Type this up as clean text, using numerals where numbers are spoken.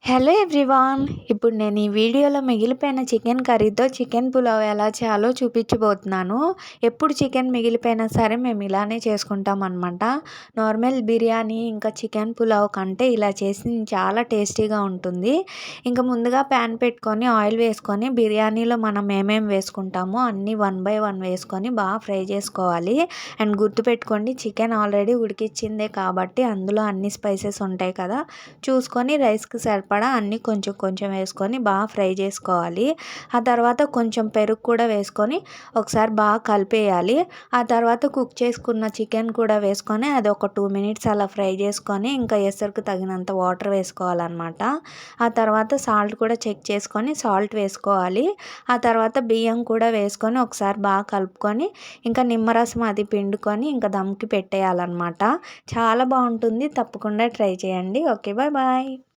Hello everyone. ఇప్పుడు నేను ఈ వీడియోలో మిగిలిపోయిన చికెన్ కర్రీతో చికెన్ పులావ్ ఎలా చేయాలో చూపించబోతున్నాను. ఎప్పుడు చికెన్ మిగిలిపోయినా సరే మేము ఇలానే చేసుకుంటామన్నమాట. నార్మల్ బిర్యానీ ఇంకా చికెన్ పులావ్ కంటే ఇలా చేసింది చాలా టేస్టీగా ఉంటుంది. ఇంకా ముందుగా ప్యాన్ పెట్టుకొని ఆయిల్ వేసుకొని బిర్యానీలో మనం ఏమేమి వేసుకుంటామో అన్నీ 1 బై 1 వేసుకొని బాగా ఫ్రై చేసుకోవాలి. అండ్ గుర్తుపెట్టుకోండి, చికెన్ ఆల్రెడీ ఉడికిచ్చిందే కాబట్టి అందులో అన్ని స్పైసెస్ ఉంటాయి కదా, చూసుకొని రైస్కి సరిపడా అన్నీ కొంచెం కొంచెం వేసుకొని బాగా ఫ్రై చేసుకోవాలి. ఆ తర్వాత కొంచెం పెరుగు కూడా వేసుకొని ఒకసారి బాగా కలిపేయాలి. ఆ తర్వాత కుక్ చేసుకున్న చికెన్ కూడా వేసుకొని అది ఒక 2 మినిట్స్ అలా ఫ్రై చేసుకొని ఇంకా ఎసరుకు తగినంత వాటర్ వేసుకోవాలన్నమాట. ఆ తర్వాత సాల్ట్ కూడా చెక్ చేసుకొని సాల్ట్ వేసుకోవాలి. ఆ తర్వాత బియ్యం కూడా వేసుకొని ఒకసారి బాగా కలుపుకొని ఇంకా నిమ్మరసం అది పిండుకొని ఇంకా దమ్కి పెట్టేయాలన్నమాట. చాలా బాగుంటుంది, తప్పకుండా ట్రై చేయండి. Okay, bye bye.